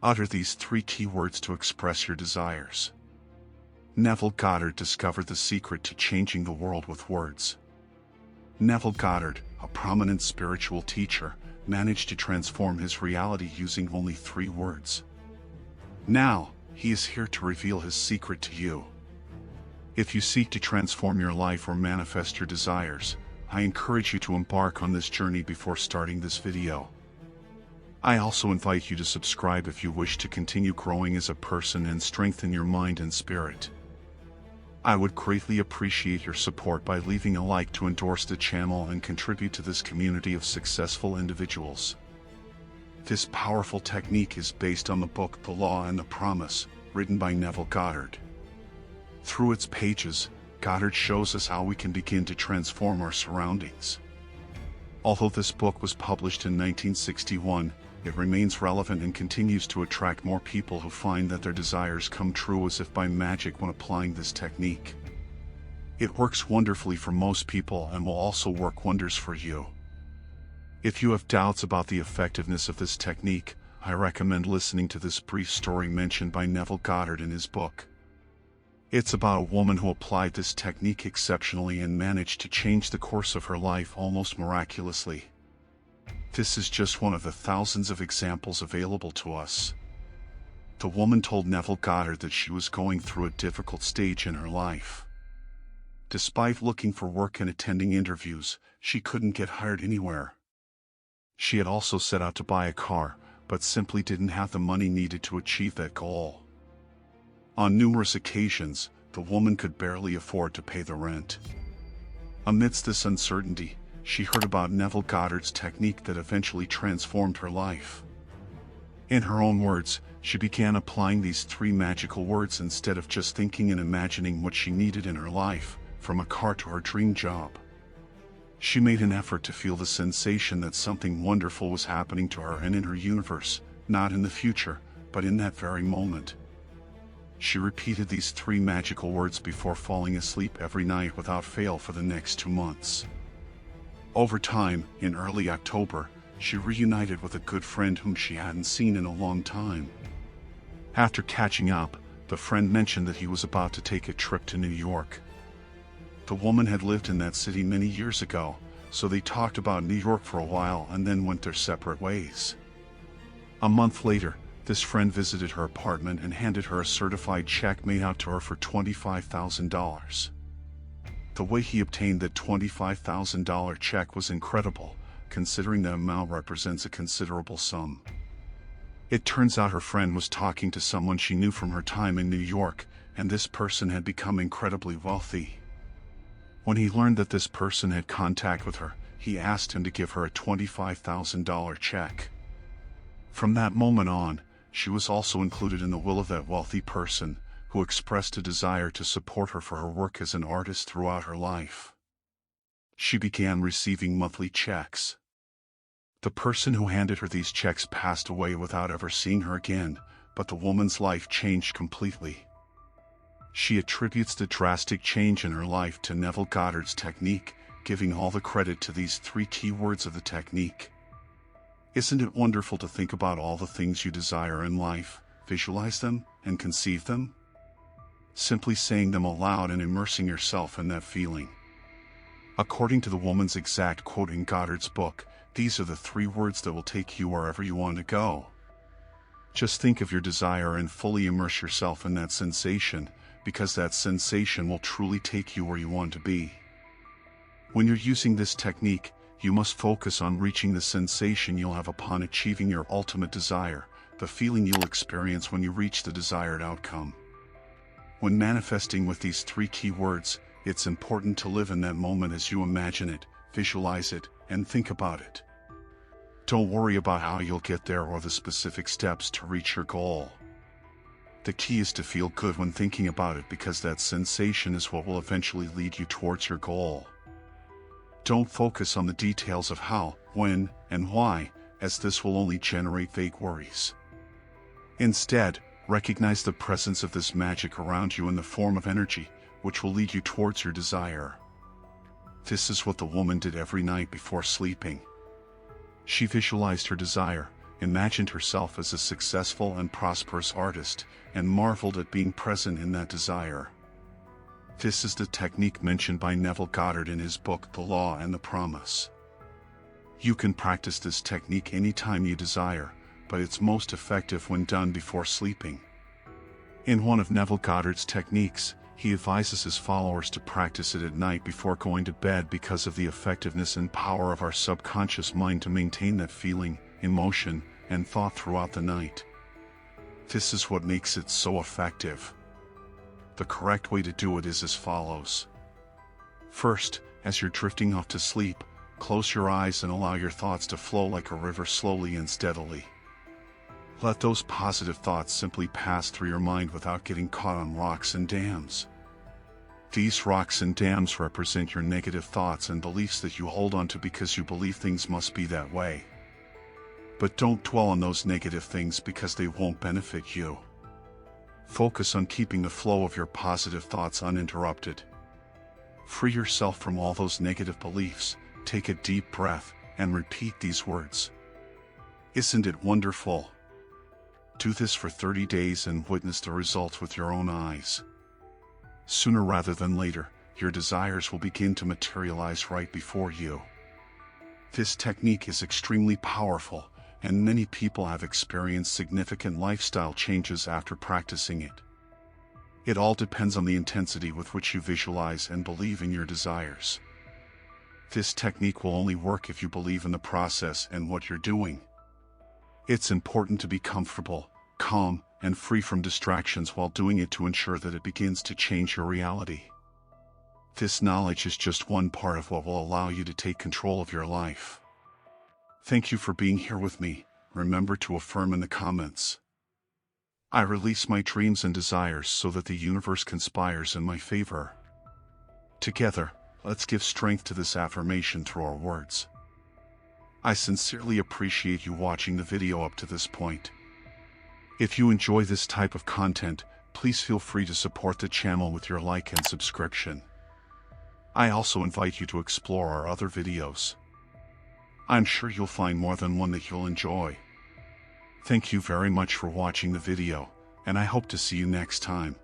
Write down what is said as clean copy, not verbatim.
Utter these 3 keywords to express your desires. Neville Goddard discovered the secret to changing the world with words. Neville Goddard, a prominent spiritual teacher, managed to transform his reality using only 3 words. Now, he is here to reveal his secret to you. If you seek to transform your life or manifest your desires, I encourage you to embark on this journey before starting this video. I also invite you to subscribe if you wish to continue growing as a person and strengthen your mind and spirit. I would greatly appreciate your support by leaving a like to endorse the channel and contribute to this community of successful individuals. This powerful technique is based on the book The Law and the Promise, written by Neville Goddard. Through its pages, Goddard shows us how we can begin to transform our surroundings. Although this book was published in 1961, it remains relevant and continues to attract more people who find that their desires come true as if by magic when applying this technique. It works wonderfully for most people and will also work wonders for you. If you have doubts about the effectiveness of this technique, I recommend listening to this brief story mentioned by Neville Goddard in his book. It's about a woman who applied this technique exceptionally and managed to change the course of her life almost miraculously. This is just one of the thousands of examples available to us. The woman told Neville Goddard that she was going through a difficult stage in her life. Despite looking for work and attending interviews, she couldn't get hired anywhere. She had also set out to buy a car, but simply didn't have the money needed to achieve that goal. On numerous occasions, the woman could barely afford to pay the rent. Amidst this uncertainty, she heard about Neville Goddard's technique that eventually transformed her life. In her own words, she began applying these 3 magical words instead of just thinking and imagining what she needed in her life, from a car to her dream job. She made an effort to feel the sensation that something wonderful was happening to her and in her universe, not in the future, but in that very moment. She repeated these 3 magical words before falling asleep every night without fail for the next 2 months. Over time, in early October, she reunited with a good friend whom she hadn't seen in a long time. After catching up, the friend mentioned that he was about to take a trip to New York. The woman had lived in that city many years ago, so they talked about New York for a while and then went their separate ways. A month later, this friend visited her apartment and handed her a certified check made out to her for $25,000. The way he obtained that $25,000 check was incredible, considering the amount represents a considerable sum. It turns out her friend was talking to someone she knew from her time in New York, and this person had become incredibly wealthy. When he learned that this person had contact with her, he asked him to give her a $25,000 check. From that moment on, she was also included in the will of that wealthy person, who expressed a desire to support her for her work as an artist throughout her life. She began receiving monthly checks. The person who handed her these checks passed away without ever seeing her again, but the woman's life changed completely. She attributes the drastic change in her life to Neville Goddard's technique, giving all the credit to these 3 key words of the technique. Isn't it wonderful to think about all the things you desire in life, visualize them, and conceive them? Simply saying them aloud and immersing yourself in that feeling. According to the woman's exact quote in Goddard's book, these are the 3 words that will take you wherever you want to go. Just think of your desire and fully immerse yourself in that sensation, because that sensation will truly take you where you want to be. When you're using this technique, you must focus on reaching the sensation you'll have upon achieving your ultimate desire, the feeling you'll experience when you reach the desired outcome. When manifesting with these 3 key words, it's important to live in that moment as you imagine it, visualize it, and think about it. Don't worry about how you'll get there or the specific steps to reach your goal. The key is to feel good when thinking about it, because that sensation is what will eventually lead you towards your goal. Don't focus on the details of how, when, and why, as this will only generate vague worries. Instead, recognize the presence of this magic around you in the form of energy, which will lead you towards your desire. This is what the woman did every night before sleeping. She visualized her desire, imagined herself as a successful and prosperous artist, and marveled at being present in that desire. This is the technique mentioned by Neville Goddard in his book The Law and the Promise. You can practice this technique anytime you desire, but it's most effective when done before sleeping. In one of Neville Goddard's techniques, he advises his followers to practice it at night before going to bed because of the effectiveness and power of our subconscious mind to maintain that feeling, emotion, and thought throughout the night. This is what makes it so effective. The correct way to do it is as follows. First, as you're drifting off to sleep, close your eyes and allow your thoughts to flow like a river slowly and steadily. Let those positive thoughts simply pass through your mind without getting caught on rocks and dams. These rocks and dams represent your negative thoughts and beliefs that you hold on to because you believe things must be that way. But don't dwell on those negative things because they won't benefit you. Focus on keeping the flow of your positive thoughts uninterrupted. Free yourself from all those negative beliefs, take a deep breath, and repeat these words. Isn't it wonderful? Do this for 30 days and witness the results with your own eyes. Sooner rather than later, your desires will begin to materialize right before you. This technique is extremely powerful, and many people have experienced significant lifestyle changes after practicing it. It all depends on the intensity with which you visualize and believe in your desires. This technique will only work if you believe in the process and what you're doing. It's important to be comfortable, calm, and free from distractions while doing it to ensure that it begins to change your reality. This knowledge is just one part of what will allow you to take control of your life. Thank you for being here with me. Remember to affirm in the comments. I release my dreams and desires so that the universe conspires in my favor. Together, let's give strength to this affirmation through our words. I sincerely appreciate you watching the video up to this point. If you enjoy this type of content, please feel free to support the channel with your like and subscription. I also invite you to explore our other videos. I'm sure you'll find more than one that you'll enjoy. Thank you very much for watching the video, and I hope to see you next time.